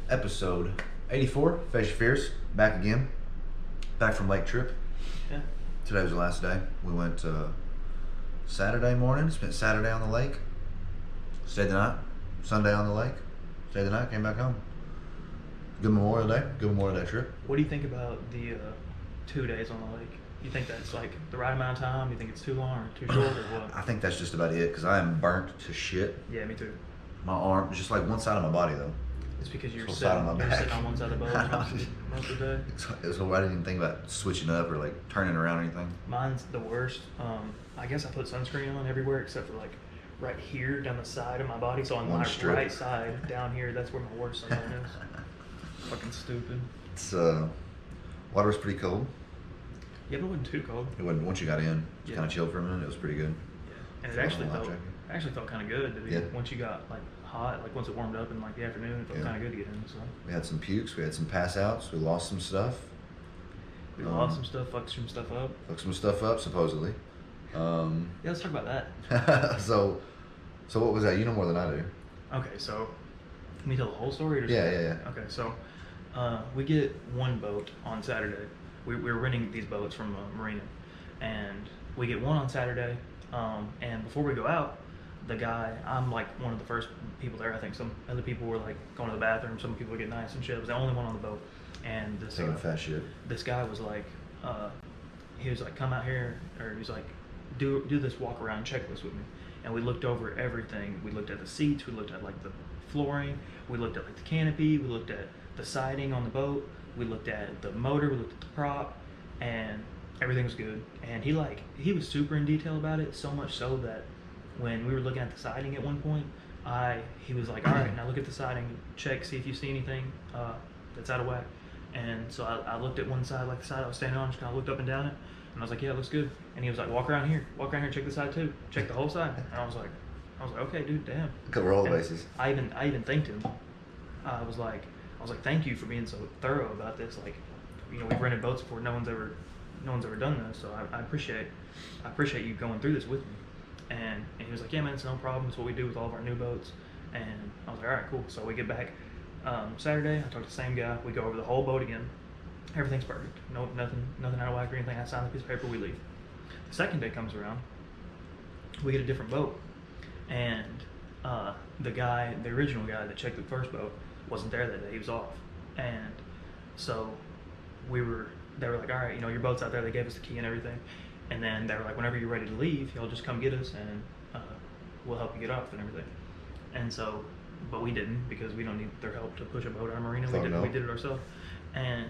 Episode 84, Face Your Fears, back again. Back from lake trip. Yeah. Today was the last day. We went Saturday morning, spent Saturday on the lake, stayed the night, Sunday on the lake, stayed the night, came back home. Good Memorial Day trip. What do you think about the 2 days on the lake? You think that's like the right amount of time? You think it's too long or too short or what? I think that's just about it, because I am burnt to shit. Yeah, me too. My arm, just like one side of my body though. It's because you're Whole sitting, side of my you're back. sitting on one side of the boat most of the day. So I didn't even think about switching up or like turning around or anything. Mine's the worst. I guess I put sunscreen on everywhere except for like right here down the side of my body. So on One my strip. right side down here, that's where my worst sunburn is. Fucking stupid. It's water was pretty cold. Yeah, but it wasn't too cold. It wasn't once you got in. Just Yeah. kind of chilled for a minute. It was pretty good. Yeah. And it Life actually felt kind of good to be, Yeah. once you got like hot, like once it warmed up in like the afternoon, it felt Yeah. kind of good to get in. So We had some pukes. We had some pass outs. We lost some stuff. we lost some stuff, fucked some stuff up. Fucked some stuff up supposedly. Yeah, let's talk about that. so what was that? You know more than I do. Okay, so let me tell the whole story. Or just Yeah. Okay, so we get one boat on Saturday. We're renting these boats from a marina, and we get one on Saturday. And before we go out, the guy, I'm like one of the first people there. I think some other people were like going to the bathroom. Some people were getting nice and shit. I was the only one on the boat. And this Taking fat shit. this guy was like, he was like, come out here, or he was like, do this walk around checklist with me. And we looked over everything. We looked at the seats. We looked at like the flooring. We looked at like the canopy. We looked at the siding on the boat. We looked at the motor. We looked at the prop, and everything was good. And he was super in detail about it, so much so that when we were looking at the siding at one point, he was like, all right, now look at the siding, check, see if you see anything that's out of whack. And so I looked at one side, like the side I was standing on, just kind of looked up and down it, and I was like, yeah, it looks good. And he was like, walk around here, check the side too, check the whole side. And I was like, okay, dude, damn. Cover all the And bases. I even thanked him. I was like, thank you for being so thorough about this. Like, we've rented boats before, no one's ever done this, so I appreciate you going through this with me. And he was like, yeah, man, it's no problem. It's what we do with all of our new boats. And I was like, all right, cool. So we get back Saturday. I talked to the same guy. We go over the whole boat again. Everything's perfect. No, nothing out of whack or anything. I sign the piece of paper. We leave. The second day comes around. We get a different boat, and the original guy that checked the first boat, wasn't there that day. He was off, and so they were like, all right, your boat's out there. They gave us the key and everything. And then they were like, whenever you're ready to leave, y'all just come get us, and we'll help you get off and everything. And so, but we didn't, because we don't need their help to push a boat out of marina. We did it ourselves. And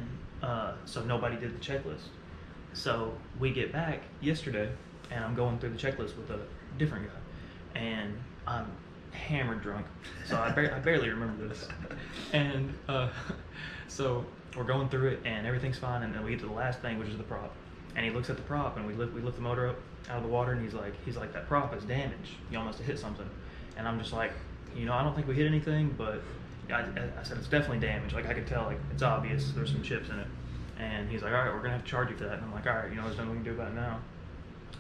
so nobody did the checklist. So we get back yesterday, and I'm going through the checklist with a different guy, and I'm hammered drunk, so I barely remember this. And so we're going through it, and everything's fine, and then we get to the last thing, which is the prop. And he looks at the prop, and we lift the motor up out of the water, and he's like, that prop is damaged. You almost hit something. And I'm just like, I don't think we hit anything, but I said it's definitely damaged. Like, I could tell, like, it's obvious. There's some chips in it. And he's like, all right, we're gonna have to charge you for that. And I'm like, all right, there's nothing we can do about it now.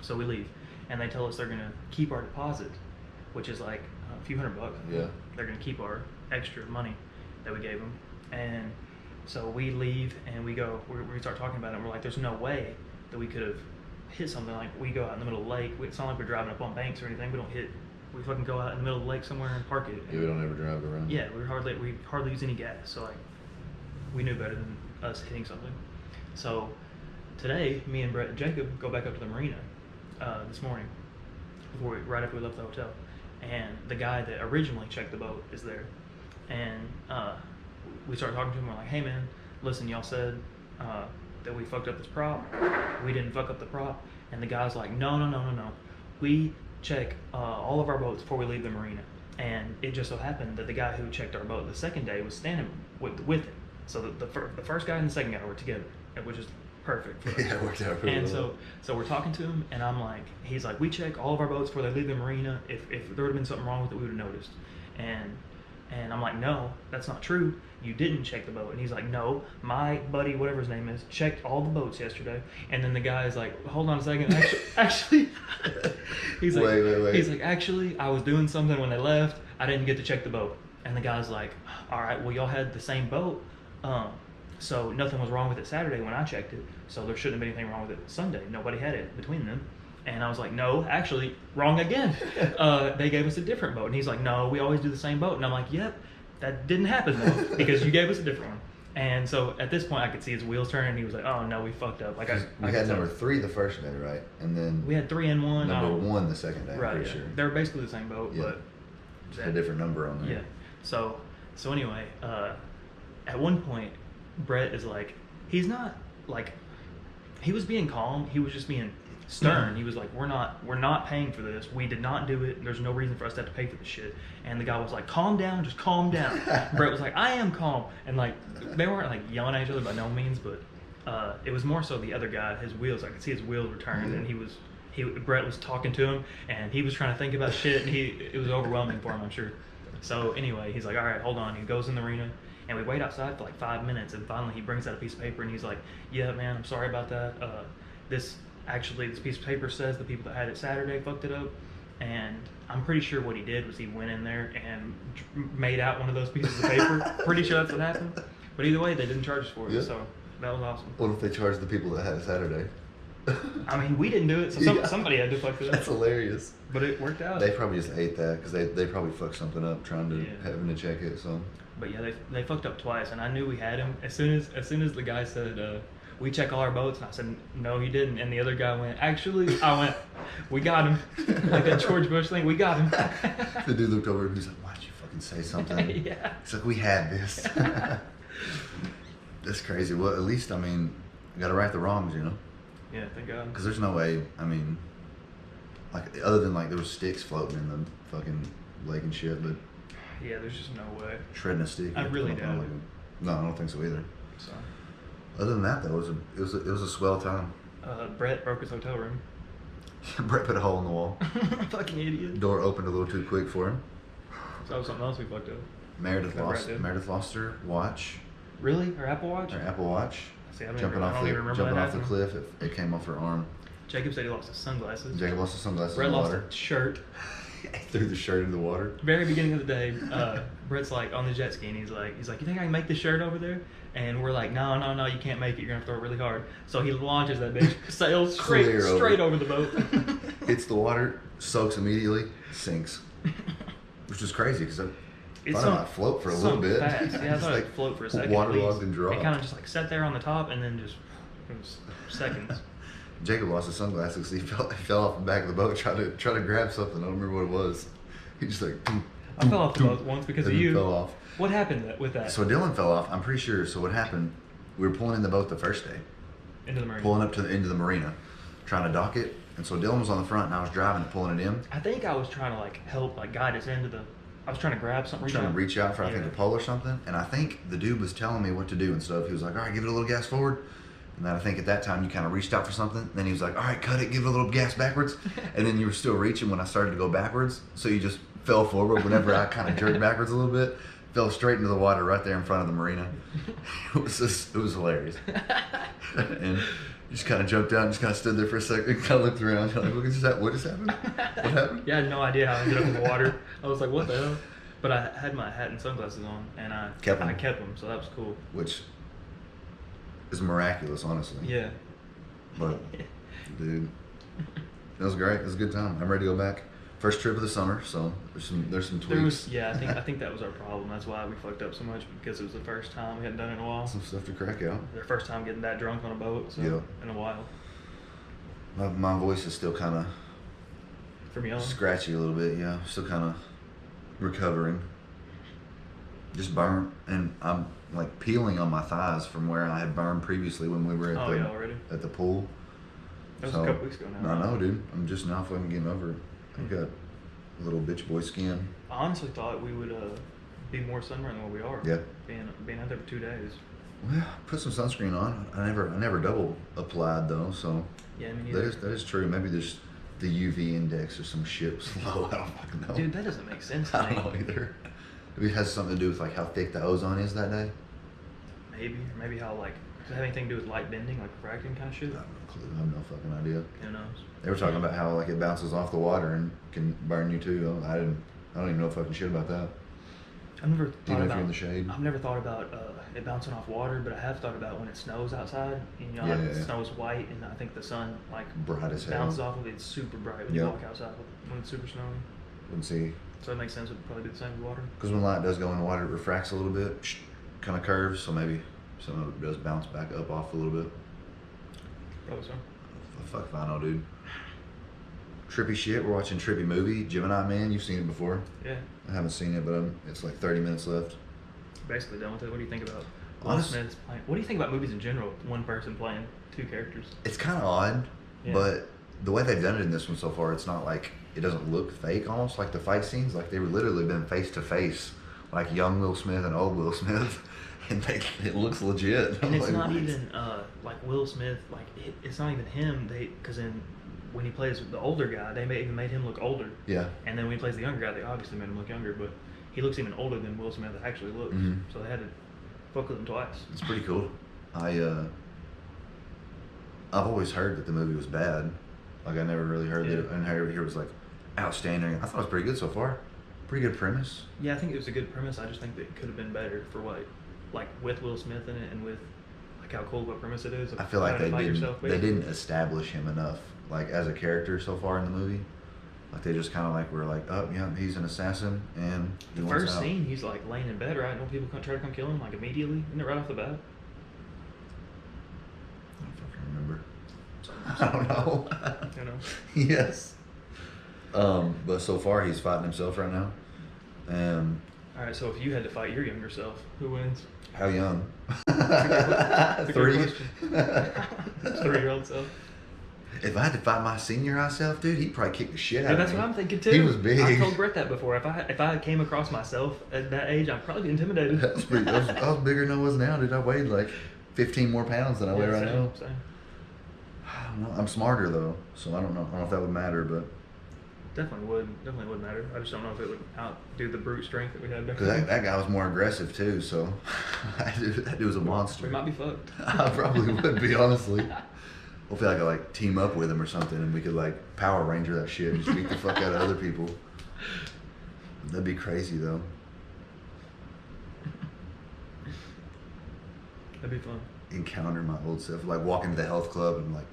So we leave, and they tell us they're gonna keep our deposit, which is like a few $100. Yeah. They're gonna keep our extra money that we gave them. And so we leave, and we start talking about it, and we're like, there's no way that we could have hit something. Like, we go out in the middle of the lake. It's not like we're driving up on banks or anything. We fucking go out in the middle of the lake somewhere and park it. Yeah, we don't ever drive around. Yeah, we hardly use any gas. So like, we knew better than us hitting something. So today, me and Brett and Jacob go back up to the marina this morning, right after we left the hotel, and the guy that originally checked the boat is there, and we started talking to him. We're like, hey man, listen, y'all said that we fucked up this prop. We didn't fuck up the prop. And the guy's like, no. We check all of our boats before we leave the marina. And it just so happened that the guy who checked our boat the second day was standing with him. So the first guy and the second guy were together, which is perfect for us. Yeah, it worked out pretty And well. so we're talking to him, and he's like, we check all of our boats before they leave the marina. If there would have been something wrong with it, we would have noticed. And I'm like, no, that's not true. You didn't check the boat. And he's like, no, my buddy, whatever his name is, checked all the boats yesterday. And then the guy is like, hold on a second. Actually, he's like, Wait. He's like, actually, I was doing something when they left. I didn't get to check the boat. And the guy's like, all right, well, y'all had the same boat. So nothing was wrong with it Saturday when I checked it. So there shouldn't have been anything wrong with it Sunday. Nobody had it between them. And I was like, no, actually, wrong again. They gave us a different boat. And he's like, no, we always do the same boat. And I'm like, yep, that didn't happen though, because you gave us a different one. And so at this point, I could see his wheels turning. And he was like, oh no, we fucked up. Like we had number 3 the first day, right? And then we had 3 and 1. Number 1 the second day. Right. I'm pretty sure. They were basically the same boat, but just a different number on there. Yeah. So anyway, at one point, Brett is like, he's not like, he was being calm. He was just being stern. He was like, we're not paying for this. We did not do it. There's no reason for us to have to pay for this shit. And the guy was like, calm down, just calm down. Brett was like, I am calm. And like, they weren't like yelling at each other by no means, but it was more so the other guy, his wheels. I could see his wheels were turned, and Brett was talking to him, and he was trying to think about shit, and it was overwhelming for him, I'm sure. So anyway, he's like, all right, hold on. He goes in the arena, and we wait outside for like 5 minutes, and finally he brings out a piece of paper, and he's like, yeah, man, I'm sorry about that. This piece of paper says the people that had it Saturday fucked it up, and I'm pretty sure what he did was he went in there and made out one of those pieces of paper. Pretty sure that's what happened. But either way, they didn't charge us for it, so that was awesome. What if they charged the people that had it Saturday? I mean, we didn't do it, so somebody had to fuck it up. That's hilarious. But it worked out. They probably just ate that because they probably fucked something up trying to having to check it. So. But yeah, they fucked up twice, and I knew we had him as soon as the guy said, we check all our boats, and I said, no, he didn't. And the other guy went, actually, I went, we got him. Like that George Bush thing, we got him. The dude looked over and he's like, why'd you fucking say something? Yeah. It's like, we had this. That's crazy. Well, at least, I mean, you gotta right the wrongs, you know? Yeah, thank God. Because there's no way, I mean, like, other than like there was sticks floating in the fucking lake and shit, but. Yeah, there's just no way. Shredding a stick. I really doubt it. No, I don't think so either. So. Other than that, though, it was a swell time. Brett broke his hotel room. Brett put a hole in the wall. Fucking idiot. Door opened a little too quick for him. So that was something else we fucked up. Meredith lost her watch. Really? Her Apple Watch? Her Apple Watch. See, I don't even remember off the cliff, it came off her arm. Jacob said he lost his sunglasses. Jacob lost his sunglasses Brett in the lost water. a shirt. He threw the shirt in the water. Very beginning of the day, Brett's like on the jet ski, and he's like, you think I can make the shirt over there? And we're like, no, you can't make it. You're gonna throw it really hard. So he launches that bitch, sails straight over the boat. Hits the water, soaks immediately, sinks. Which is crazy because I thought it might float for a little bit. Fast. Yeah, I thought it would float for a second. Waterlogged and dropped. It kind of just like sat there on the top, and then just it was seconds. Jacob lost his sunglasses. He fell off the back of the boat, trying to grab something. I don't remember what it was. He just like. I fell off the boat once because of you. Fell off. What happened with that? So Dylan fell off. I'm pretty sure. So what happened? We were pulling in the boat the first day. Into the marina. Pulling up into the marina, trying to dock it. And so Dylan was on the front, and I was driving, pulling it in. I think I was trying to like help, like guide us into the. I was trying to grab something. Trying to reach out for I think a pole or something. And I think the dude was telling me what to do and stuff. He was like, all right, give it a little gas forward. And then I think at that time you kind of reached out for something. Then he was like, all right, cut it, give it a little gas backwards. And then you were still reaching when I started to go backwards. So you just fell forward whenever I kind of jerked backwards a little bit. Fell straight into the water right there in front of the marina. It was hilarious. And you just kind of jumped out and just kind of stood there for a second and kind of looked around. You're like, what just happened? What happened? Yeah, I had no idea how I ended up in the water. I was like, what the hell? But I had my hat and sunglasses on, and I kept them, so that was cool. Which is miraculous, honestly. Yeah. But, dude, it was great. It was a good time. I'm ready to go back. First trip of the summer, so there's some tweaks. I think that was our problem. That's why we fucked up so much, because it was the first time we hadn't done it in a while. Some stuff to crack out. Their first time getting that drunk on a boat, so in a while. My voice is still kind of from yelling, scratchy a little bit. Yeah, still kind of recovering. Just burnt, and I'm like peeling on my thighs from where I had burned previously when we were at the pool. That was a couple weeks ago now. I know, dude. I'm just now fucking getting over it. I've got a little bitch boy skin. I honestly thought we would be more sunburned than what we are. Yeah. Being out there for 2 days. Well, put some sunscreen on. I never double applied though, so. Yeah, I mean, that is true. Maybe there's the UV index or some shit was low. I don't fucking know. Dude, that doesn't make sense to me. I don't know either. Maybe it has something to do with like how thick the ozone is that day. Maybe how like does it have anything to do with light bending, like refracting kind of shit? I have no clue. I have no fucking idea. Who knows? They were talking about how like it bounces off the water and can burn you too. I don't even know fucking shit about that. I've never thought Even if about you're in the shade. I've never thought about it bouncing off water, but I have thought about when it snows outside. And, Yeah, like yeah, yeah. snow is white, and I think the sun like Bright as hell. bounces off of it. It's super bright when you Yep. walk outside when it's super snowy. Wouldn't see. So it makes sense. It would probably be the same with water. Because when light does go in the water, it refracts a little bit, kind of curves, so maybe some of it does bounce back up off a little bit. Probably so. Fuck if I know, dude. Trippy shit. We're watching Trippy movie, Gemini Man. You've seen it before. Yeah. I haven't seen it, but it's like 30 minutes left. Basically done with it. What do you think about Will Honest- Smith's playing? What do you think about movies in general? One person playing two characters. It's kind of odd, Yeah. but the way they've done it in this one so far, it's not like, it doesn't look fake almost, like the fight scenes. Like, they were literally been face to face, like young Will Smith and old Will Smith, and it looks legit. And it's Like, not what? even like Will Smith. Like it's not even him. Because when he plays the older guy, they even made him look older. Yeah. And then when he plays the younger guy, they obviously made him look younger, but he looks even older than Will Smith actually looks. Mhm. So they had to fuck with him twice. It's pretty cool. I've always heard that the movie was bad. Like, I never really heard Yeah. that, and I heard it was like outstanding. I thought it was pretty good so far. Pretty good premise. Yeah, I think it was a good premise. I just think that it could have been better for what, like with Will Smith in it and with like how cool of a premise it is. Of I feel like how to fight yourself, they basically. didn't establish him enough, like as a character so far in the movie. Like, they just kind of like were like, oh yeah, he's an assassin, and he The wants first out. scene, he's like laying in bed, right? And people try to come kill him like immediately, isn't it right off the bat? I don't fucking remember. I don't know. You know. Yes. But so far he's fighting himself right now. And All right, so if you had to fight your younger self, who wins? how young? That's a good 3. question. 3-year-old self. If I had to fight my senior high self, dude, he'd probably kick the shit out Dude, of that's me. what I'm thinking too. He was big. I told Brett that before. If I came across myself at that age, I'd probably be intimidated. That's pretty, I was bigger than I was now, dude. I weighed like 15 more pounds than I weigh right now. Same. I don't know. I'm smarter though, so I don't know. I don't know if that would matter, but Definitely would matter. I just don't know if it would outdo the brute strength that we had back because then. that guy was more aggressive too, so that dude was a monster. We might be fucked. I probably would be, honestly. Hopefully I could like team up with him or something, and we could like Power Ranger that shit and just beat the fuck out of other people. That'd be crazy though. That'd be fun. Encounter my old self, like walk into the health club and like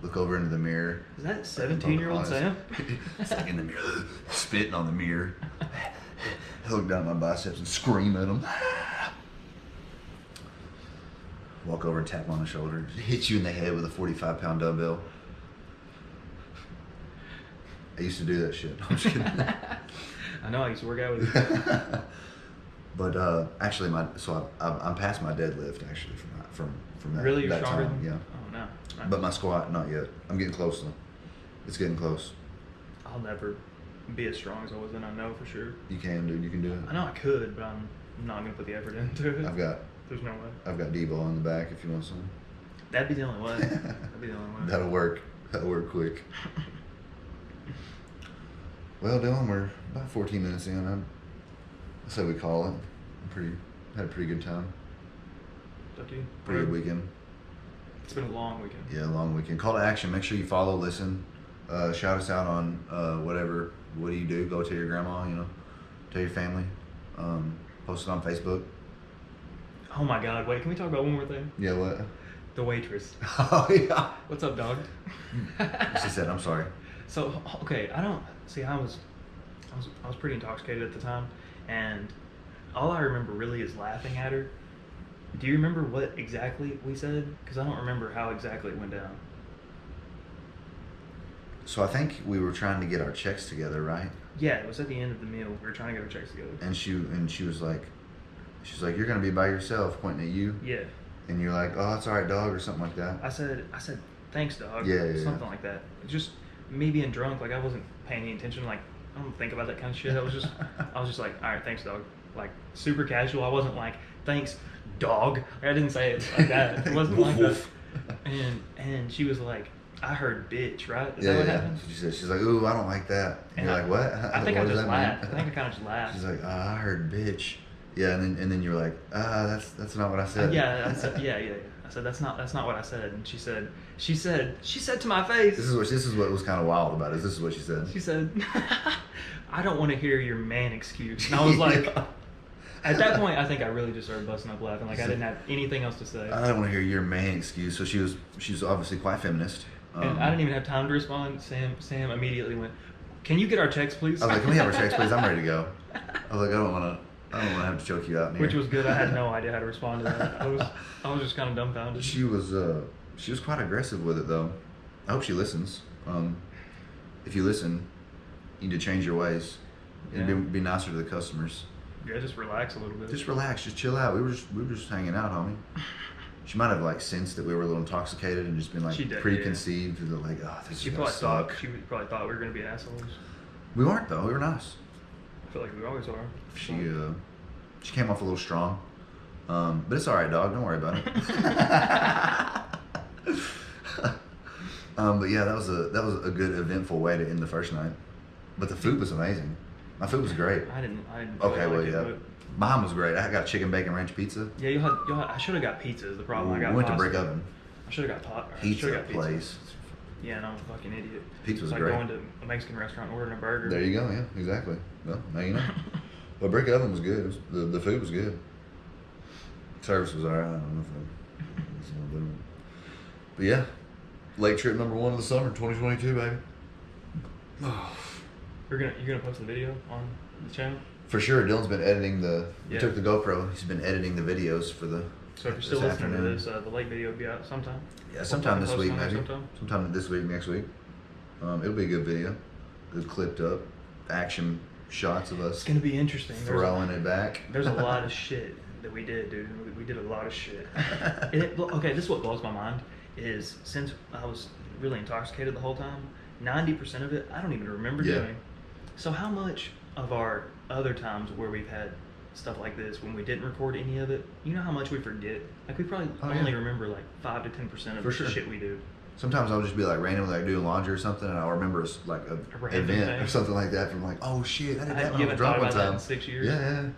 look over into the mirror. Is that 17-year-old Sam? It's like in the mirror, spitting on the mirror, look down at my biceps and scream at him. Walk over and tap him on the shoulder, hit you in the head with a 45-pound dumbbell. I used to do that shit. I'm just kidding. I know. I used to work out with you. But actually, I'm past my deadlift actually from that. Really, you're that stronger time, than? yeah. Oh no. Nice. But my squat, not yet. I'm getting close though. It's getting close. I'll never be as strong as I was then. I know for sure. You can, dude. You can do it. I know I could, but I'm not gonna put the effort into it. There's no way. I've got D-ball in the back if you want some. That'd be the only way. That'd be the only way. That'll work. That'll work quick. Well, Dylan, we're about 14 minutes in. I say we call it. Had a pretty good time. It's up to you. Pretty good weekend. It's been a long weekend. Yeah, long weekend. Call to action. Make sure you follow, listen. Shout us out on whatever. What do you do? Go tell your grandma, tell your family. Post it on Facebook. Oh my God! Wait, can we talk about one more thing? Yeah, what? The waitress. Oh, yeah. What's up, dog? She said, I'm sorry. So okay, I don't see. I was pretty intoxicated at the time, and all I remember really is laughing at her. Do you remember what exactly we said? Because I don't remember how exactly it went down. So I think we were trying to get our checks together, right? Yeah, it was at the end of the meal. We were trying to get our checks together. And she was like, you're gonna be by yourself, pointing at you. Yeah. And you're like, oh, it's all right, dog, or something like that. I said, thanks, dog. Yeah. Something like that. It's just me being drunk. Like I wasn't paying any attention. Like I don't think about that kind of shit. I was just like, all right, thanks, dog. Like super casual. I wasn't like, thanks, dog. Like, I didn't say it like that. It wasn't like that. And she was like, I heard bitch, right? Is that what happened? She said, she's like, ooh, I don't like that. And you're like, what? I think What I does just that laughed. mean? I think I kind of just laughed. She's like, I heard bitch. Yeah, and then you're like, that's not what I said. Yeah, I said, yeah. I said that's not what I said. And she said to my face. This is what was kind of wild about it. This is what she said. She said, I don't want to hear your man excuse. And I was like, At that point, I think I really just started busting up laughing. Like I didn't have anything else to say. I don't want to hear your main excuse. So she was obviously quite feminist. And I didn't even have time to respond. Sam immediately went, "Can you get our checks, please?" I was like, "Can we have our checks, please? I'm ready to go." I was like, I don't want to have to choke you out in here. Which was good. I had no idea how to respond to that. I was just kind of dumbfounded. She was quite aggressive with it though. I hope she listens. If you listen, you need to change your ways and be nicer to the customers. Yeah, just relax a little bit. Just relax, just chill out. We were just hanging out, homie. She might have like sensed that we were a little intoxicated and just been like preconceived that like, oh, this is gonna suck. She probably thought we were gonna be assholes. We weren't though. We were nice. I feel like we always are. She came off a little strong, but it's all right, dog. Don't worry about it. But yeah, that was a good eventful way to end the first night. But the food was amazing. My food was great. I didn't. Okay, really well, yeah. Mine was great. I got chicken bacon ranch pizza. Yeah, you had. I should have got pizza. Is the problem. I got. We went to Brick Oven. I should have got pot. Pizza place. Yeah, no, I'm a fucking idiot. Pizza was it's like great. going to a Mexican restaurant and ordering a burger. There you go. Yeah, exactly. Well, now you know. But Brick Oven was good. The food was good. Service was alright. I don't know if it was. But yeah, lake trip number 1 of the summer, 2022, baby. You're gonna post the video on the channel? For sure. Dylan's been editing we took the GoPro. He's been editing the videos for the. So if you're still listening to this, the lake video will be out sometime. Yeah, sometime this week, maybe. Sometime this week, next week. It'll be a good video, good clipped up action shots of us. It's gonna be interesting. Throwing it back. There's a lot of shit that we did, dude. We did a lot of shit. Okay, this is what blows my mind is since I was really intoxicated the whole time, 90% of it I don't even remember doing. So how much of our other times where we've had stuff like this when we didn't record any of it, you know how much we forget? Like we probably only remember like 5 to 10% of the shit we do. Sometimes I'll just be like randomly like doing laundry or something, and I'll remember like a event or something like that from like, oh shit, I did that when I was drunk one time. In 6 years. Yeah.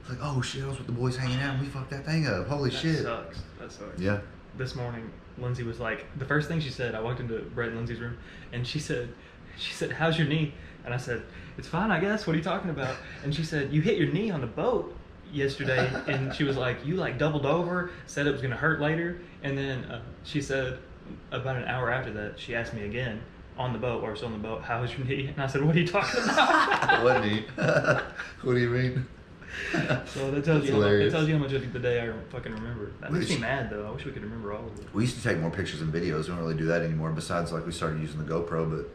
It's like, oh shit, I was with the boys hanging out and we fucked that thing up. Holy shit. That sucks. Yeah. This morning, Lindsay was like, the first thing she said, I walked into Brett and Lindsay's room, and she said, how's your knee? And I said, it's fine, I guess. What are you talking about? And she said, you hit your knee on the boat yesterday. And she was like, you like doubled over, said it was going to hurt later. And then she said, about an hour after that, she asked me again on the boat, or still on the boat, how was your knee? And I said, what are you talking about? What knee? What do you mean? So that tells you how much of the day I fucking remember. That makes me mad though. I wish we could remember all of it. We used to take more pictures and videos. We don't really do that anymore. Besides, like we started using the GoPro, but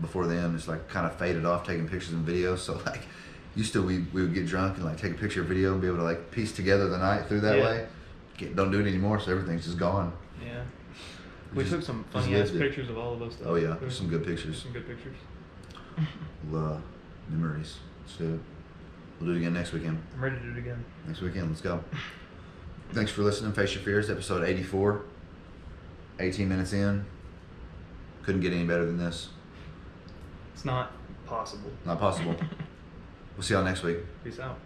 before then, it's like kind of faded off taking pictures and videos. So like, we would get drunk and like take a picture or video and be able to like piece together the night through that way. Don't do it anymore, so everything's just gone. Yeah. We took some funny ass pictures of all of us. Oh yeah, there's some good pictures. Memories. So we'll do it again next weekend. I'm ready to do it again. Next weekend, let's go. Thanks for listening. Face Your Fears, episode 84. 18 minutes in. Couldn't get any better than this. It's not possible. Not possible. We'll see y'all next week. Peace out.